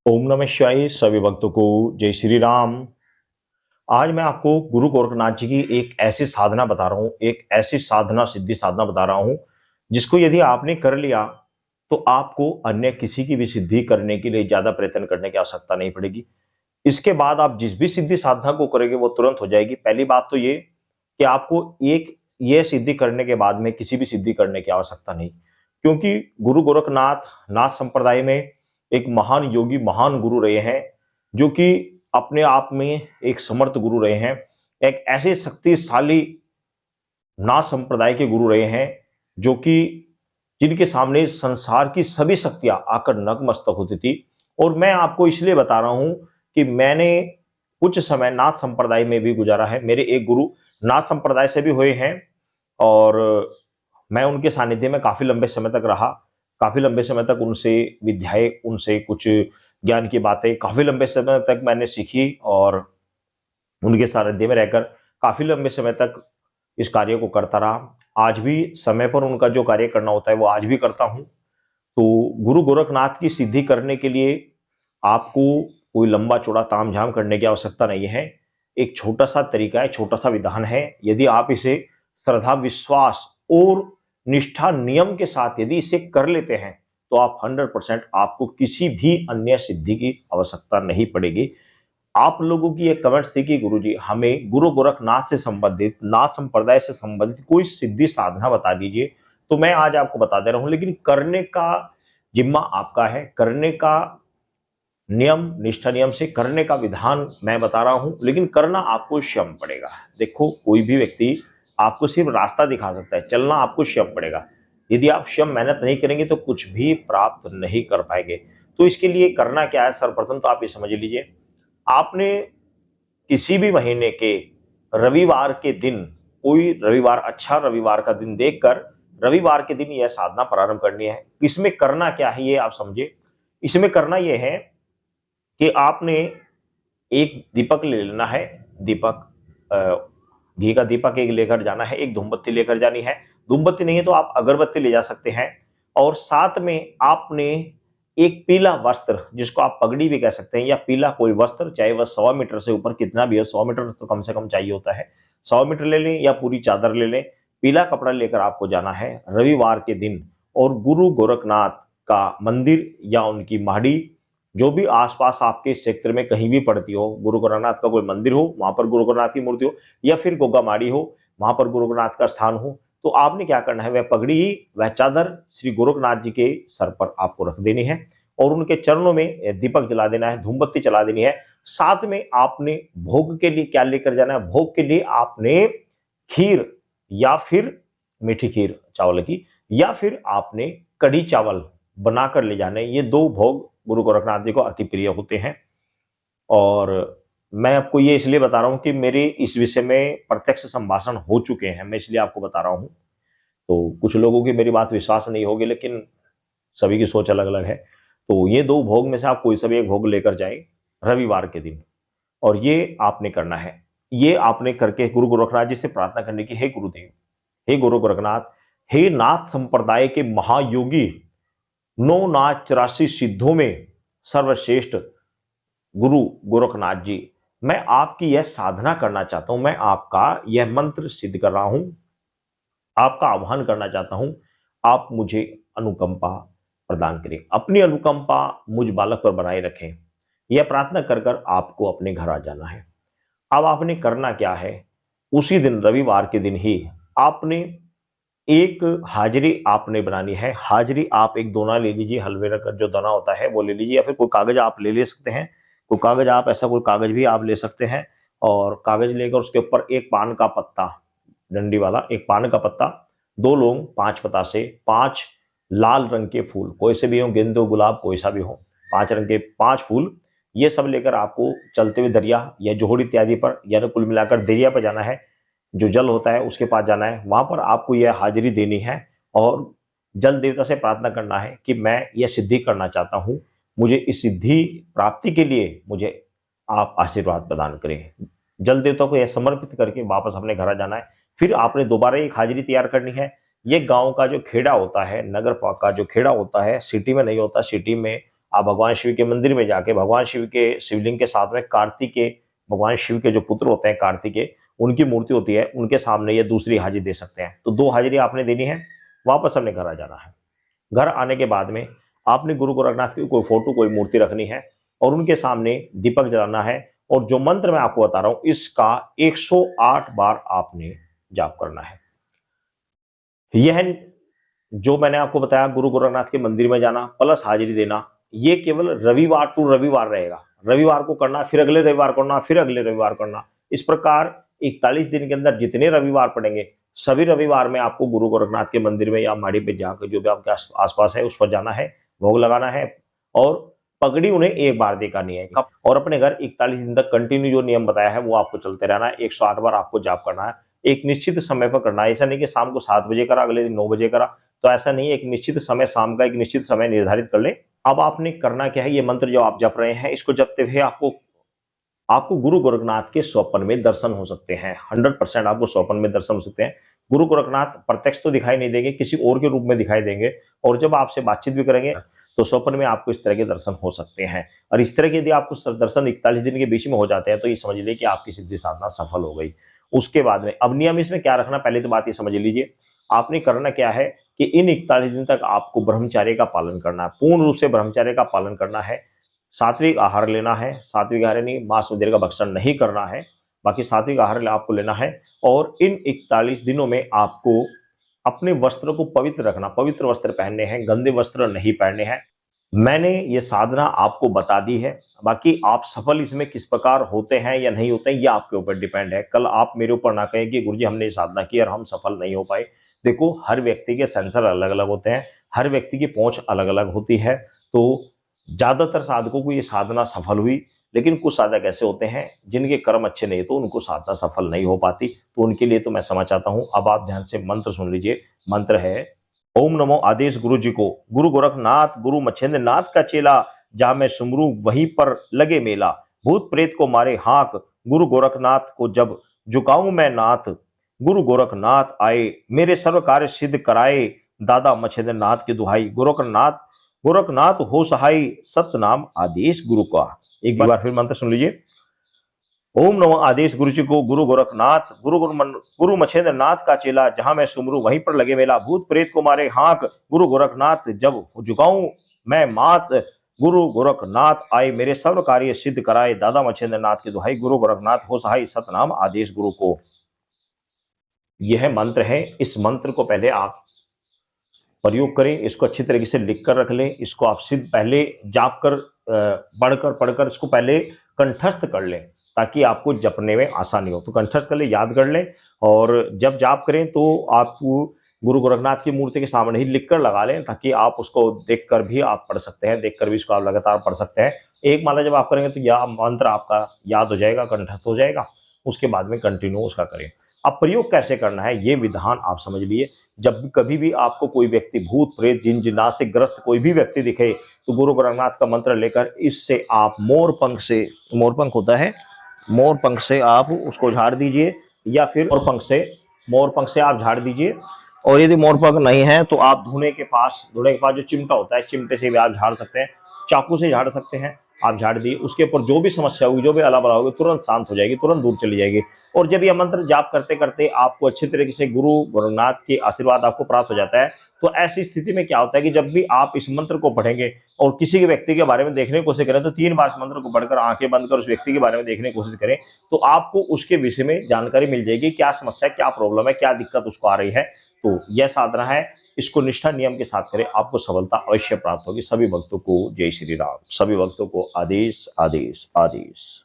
ओम नमः शिवाय। सभी भक्तों को जय श्री राम। आज मैं आपको गुरु गोरखनाथ जी की एक ऐसी साधना बता रहा हूँ, एक ऐसी साधना सिद्धि साधना बता रहा हूँ, जिसको यदि आपने कर लिया तो आपको अन्य किसी की भी सिद्धि करने के लिए ज्यादा प्रयत्न करने की आवश्यकता नहीं पड़ेगी। इसके बाद आप जिस भी सिद्धि साधना को करेंगे वो तुरंत हो जाएगी। पहली बात तो ये कि आपको एक ये सिद्धि करने के बाद में किसी भी सिद्धि करने की आवश्यकता नहीं, क्योंकि गुरु गोरखनाथ नाथ संप्रदाय में एक महान योगी, महान गुरु रहे हैं, जो कि अपने आप में एक समर्थ गुरु रहे हैं। एक ऐसे शक्तिशाली नाथ संप्रदाय के गुरु रहे हैं, जो कि जिनके सामने संसार की सभी शक्तियां आकर नतमस्तक होती थी। और मैं आपको इसलिए बता रहा हूं कि मैंने कुछ समय नाथ संप्रदाय में भी गुजारा है। मेरे एक गुरु नाथ संप्रदाय से भी हुए हैं, और मैं उनके सानिध्य में काफी लंबे समय तक रहा। काफी लंबे समय तक उनसे विद्याएं, उनसे कुछ ज्ञान की बातें काफी लंबे समय तक मैंने सीखी, और उनके सानिध्य में रहकर काफी लंबे समय तक इस कार्य को करता रहा। आज भी समय पर उनका जो कार्य करना होता है वो आज भी करता हूं। तो गुरु गोरखनाथ की सिद्धि करने के लिए आपको कोई लंबा चौड़ा तामझाम करने की आवश्यकता नहीं है। एक छोटा सा तरीका है, छोटा सा विधान है। यदि आप इसे श्रद्धा, विश्वास और निष्ठा, नियम के साथ यदि इसे कर लेते हैं तो आप 100% आपको किसी भी अन्य सिद्धि की आवश्यकता नहीं पड़ेगी। आप लोगों की एक कमेंट्स थी कि गुरुजी हमें गुरु गोरखनाथ से संबंधित, नाथ संप्रदाय से संबंधित कोई सिद्धि साधना बता दीजिए। तो मैं आज आपको बता दे रहा हूं, लेकिन करने का जिम्मा आपका है। करने का नियम, निष्ठा नियम से करने का विधान मैं बता रहा हूं, लेकिन करना आपको स्वयं पड़ेगा। देखो, कोई भी व्यक्ति आपको सिर्फ रास्ता दिखा सकता है, चलना आपको स्वयं पड़ेगा। यदि आप स्वयं मेहनत नहीं करेंगे तो कुछ भी प्राप्त नहीं कर पाएंगे। तो इसके लिए करना क्या है, सर्वप्रथम तो आप ये समझ लीजिए, आपने किसी भी महीने के रविवार के दिन, कोई रविवार, अच्छा रविवार का दिन देखकर रविवार के दिन यह साधना प्रारंभ करनी है। इसमें करना क्या है ये आप समझिए। इसमें करना यह है कि आपने एक दीपक ले लेना है। दीपक, घी का दीपक एक लेकर जाना है, एक धूमबत्ती लेकर जानी है। धूमबत्ती नहीं है तो आप अगरबत्ती ले जा सकते हैं। और साथ में आपने एक पीला वस्त्र, जिसको आप पगड़ी भी कह सकते हैं, या पीला कोई वस्त्र, चाहे वह 100 मीटर से ऊपर कितना भी हो, 100 मीटर तो कम से कम चाहिए होता है, 100 मीटर ले लें या पूरी चादर ले लें। पीला कपड़ा लेकर आपको जाना है रविवार के दिन, और गुरु गोरखनाथ का मंदिर या उनकी महडी, जो भी आसपास आपके क्षेत्र में कहीं भी पड़ती हो, गुरु गोरखनाथ का कोई मंदिर हो वहां पर गुरु गोरखनाथ की मूर्ति हो, या फिर गोगा माड़ी हो वहां पर गुरु गोरखनाथ का स्थान हो, तो आपने क्या करना है, वह पगड़ी, वह चादर श्री गोरखनाथ जी के सर पर आपको रख देनी है, और उनके चरणों में दीपक जला देना है, धूमबत्ती चला देनी है। साथ में आपने भोग के लिए क्या लेकर जाना है, भोग के लिए आपने खीर, या फिर मीठी खीर चावल की, या फिर आपने कढ़ी चावल बनाकर ले जाने। ये दो भोग गुरु गोरखनाथ जी को अति प्रिय होते हैं। और मैं आपको ये इसलिए बता रहा हूं कि मेरे इस विषय में प्रत्यक्ष संभाषण हो चुके हैं, मैं इसलिए आपको बता रहा हूं। तो कुछ लोगों की मेरी बात विश्वास नहीं होगी, लेकिन सभी की सोच अलग अलग है। तो ये दो भोग में से आप कोई सा भी एक भोग लेकर जाएं रविवार के दिन, और ये आपने करना है। ये आपने करके गुरु गोरखनाथ जी से प्रार्थना करने की, हे गुरुदेव, हे गुरु गोरखनाथ, हे नाथ संप्रदाय के महायोगी, 9 नाथ 84 सिद्धों में सर्वश्रेष्ठ गुरु गोरखनाथ जी, मैं आपकी यह साधना करना चाहता हूं, मैं आपका यह मंत्र सिद्ध कर रहा हूं, आपका आह्वान करना चाहता हूं। आप मुझे अनुकंपा प्रदान करें, अपनी अनुकंपा मुझ बालक पर बनाए रखें। यह प्रार्थना कर कर आपको अपने घर आ जाना है। अब आपने करना क्या है, उसी दिन रविवार के दिन ही आपने एक हाजिरी आपने बनानी है। हाजिरी आप एक दोना ले लीजिए, हलवे का जो दाना होता है वो ले लीजिए, या फिर कोई कागज आप ले सकते हैं। कोई कागज, आप ऐसा कोई कागज भी आप ले सकते हैं। और कागज लेकर उसके ऊपर एक पान का पत्ता, डंडी वाला एक पान का पत्ता, 2 लौंग, 5 पतासे, 5 लाल रंग के फूल, कोई से भी हो, गेंदे, गुलाब, कोई सा भी हो, 5 रंग के 5 फूल, ये सब लेकर आपको चलते हुए दरिया या जोहड़ इत्यादि पर, यानी कुल मिलाकर दरिया पर जाना है। जो जल होता है उसके पास जाना है, वहां पर आपको यह हाजिरी देनी है, और जल देवता से प्रार्थना करना है कि मैं यह सिद्धि करना चाहता हूं, मुझे इस सिद्धि प्राप्ति के लिए मुझे आप आशीर्वाद प्रदान करें। जल देवता को यह समर्पित करके वापस अपने घर आ जाना है। फिर आपने दोबारा एक हाजिरी तैयार करनी है। ये गांव का जो खेड़ा होता है, नगर का जो खेड़ा होता है, सिटी में नहीं होता। सिटी में आप भगवान शिव के मंदिर में जाके भगवान शिव के शिवलिंग के साथ में कार्तिकेय, भगवान शिव के जो पुत्र होते हैं कार्तिकेय, उनकी मूर्ति होती है, उनके सामने ये दूसरी हाजिरी दे सकते हैं। तो 2 हाजिरी आपने देनी है, वापस अपने घर आ जाना है। घर आने के बाद में आपने गुरु गोरखनाथ की कोई फोटो, कोई मूर्ति रखनी है और उनके सामने दीपक जलाना है और जो मंत्र मैं आपको बता रहा हूं इसका 108 बार आपने जाप करना है। यह जो मैंने आपको बताया गुरु गोरखनाथ के मंदिर में जाना प्लस हाजिरी देना, ये केवल रविवार टू रविवार रहेगा। रविवार को करना, फिर अगले रविवार करना, फिर अगले रविवार करना। इस प्रकार 41 दिन के अंदर जितने रविवार पड़ेंगे सभी रविवार में आपको गुरु गोरखनाथ के मंदिर में या माड़ी पे जाकर जो भी आपके आसपास है उस पर जाना है, भोग लगाना है और पगड़ी उन्हें एक बार दिखानी है। और अपने घर 41 दिन तक कंटिन्यू जो नियम बताया है वो आपको चलते रहना है। 108 बार आपको जाप करना है, एक निश्चित समय पर करना है। ऐसा नहीं कि शाम को 7 बजे करा, अगले दिन 9 बजे करा, तो ऐसा नहीं है। एक निश्चित समय, शाम का एक निश्चित समय निर्धारित कर ले। अब आपने करना क्या है, ये मंत्र जो आप जप रहे हैं इसको जपते हुए आपको गुरु गोरखनाथ के स्वप्न में दर्शन हो सकते हैं। 100% आपको स्वप्न में दर्शन हो सकते हैं। गुरु गोरखनाथ प्रत्यक्ष तो दिखाई नहीं देंगे, किसी और के रूप में दिखाई देंगे और जब आपसे बातचीत भी करेंगे तो स्वप्न में आपको इस तरह के दर्शन हो सकते हैं। और इस तरह के यदि आपको दर्शन 41 दिन के बीच में हो जाते हैं तो ये समझ लीजिए कि आपकी सिद्धि साधना सफल हो गई। उसके बाद में अब नियम इसमें क्या रखना, पहले तो बात ये समझ लीजिए। आपने करना क्या है कि इन 41 दिन तक आपको ब्रह्मचर्य का पालन करना है, पूर्ण रूप से ब्रह्मचर्य का पालन करना है। सात्विक आहार लेना है, सात्विक आहार नहीं, मांस वगैरह का भक्षण नहीं करना है, बाकी सात्विक आहार आपको लेना है। और इन 41 दिनों में आपको अपने वस्त्र को पवित्र रखना, पवित्र वस्त्र पहनने हैं, गंदे वस्त्र नहीं पहनने हैं। मैंने ये साधना आपको बता दी है, बाकी आप सफल इसमें किस प्रकार होते हैं या नहीं होते हैं ये आपके ऊपर डिपेंड है। कल आप मेरे ऊपर ना कहें कि गुरुजी हमने ये साधना की और हम सफल नहीं हो पाए। देखो, हर व्यक्ति के सेंसर अलग अलग होते हैं, हर व्यक्ति की पहुंच अलग अलग होती है। तो ज्यादातर साधकों को ये साधना सफल हुई, लेकिन कुछ साधक ऐसे होते हैं जिनके कर्म अच्छे नहीं तो उनको साधना सफल नहीं हो पाती। तो उनके लिए तो मैं समझ चाहता हूं। अब आप ध्यान से मंत्र सुन लीजिए। मंत्र है ओम नमो आदेश गुरु जी को, गुरु गोरखनाथ गुरु मच्छिंद्र नाथ का चेला, जहां मैं सुमरू वहीं पर लगे मेला। भूत प्रेत को मारे हाक, गुरु गोरखनाथ को जब झुकाऊं मैं नाथ। गुरु गोरखनाथ आए मेरे सर्व कार्य सिद्ध कराए, दादा मच्छिंद्र नाथ की दुहाई। गोरखनाथ हो सहाय, सतनाम आदेश गुरु का। एक बार फिर मंत्र सुन लीजिए। ओम नमो आदेश गुरु जी को, गुरु गोरखनाथ गुरु मच्छिंद्र नाथ का चेला, जहां मैं सुमरू वहीं पर लगे मेला। भूत प्रेत को मारे हाक, गुरु गोरखनाथ जब झुकाऊं मैं मात। गुरु गोरखनाथ आए मेरे सर्व कार्य सिद्ध कराए, दादा मच्छिंद्र नाथ की दुहाई। गुरु गोरखनाथ हो सहाय, सतनाम आदेश गुरु को। यह मंत्र है। इस मंत्र को पहले आप प्रयोग करें, इसको अच्छी तरीके से लिख कर रख लें। इसको आप सिद्ध पहले जाप कर पढ़कर इसको पहले कंठस्थ कर लें ताकि आपको जपने में आसानी हो। तो कंठस्थ कर ले, याद कर लें और जब जाप करें तो आप गुरु गोरखनाथ की मूर्ति के सामने ही लिख कर लगा लें ताकि आप उसको देखकर भी आप पढ़ सकते हैं, देखकर भी इसको आप लगातार पढ़ सकते हैं। एक माला जब आप करेंगे तो यह मंत्र आपका याद हो जाएगा, कंठस्थ हो जाएगा। उसके बाद में कंटिन्यू उसका करें। अब प्रयोग कैसे करना है ये विधान आप समझ लिए। जब भी कभी भी आपको कोई व्यक्ति भूत प्रेत जिन जिन्नात से ग्रस्त कोई भी व्यक्ति दिखे तो गुरु गोरखनाथ का मंत्र लेकर इससे आप मोरपंख होता है, मोरपंख से आप उसको झाड़ दीजिए या फिर मोरपंख से आप झाड़ दीजिए। और यदि मोरपंख नहीं है तो आप धुने के पास जो चिमटा होता है चिमटे से भी आप झाड़ सकते हैं, चाकू से झाड़ सकते हैं। आप झाड़ दिए, उसके ऊपर जो भी समस्या होगी, जो भी अलावा होगी, तुरंत शांत हो जाएगी, तुरंत दूर चली जाएगी। और जब यह मंत्र जाप करते करते आपको अच्छे तरीके से गुरु गोरखनाथ के आशीर्वाद आपको प्राप्त हो जाता है तो ऐसी स्थिति में क्या होता है कि जब भी आप इस मंत्र को पढ़ेंगे और किसी के व्यक्ति के बारे में देखने की कोशिश करें तो 3 बार इस मंत्र को पढ़कर आंखें बंद कर उस व्यक्ति के बारे में देखने की कोशिश करें तो आपको उसके विषय में जानकारी मिल जाएगी, क्या समस्या, क्या प्रॉब्लम है, क्या दिक्कत उसको आ रही है। तो यह साधना है, इसको निष्ठा नियम के साथ करें, आपको सफलता अवश्य प्राप्त होगी। सभी भक्तों को जय श्री राम, सभी भक्तों को आदेश आदेश आदेश।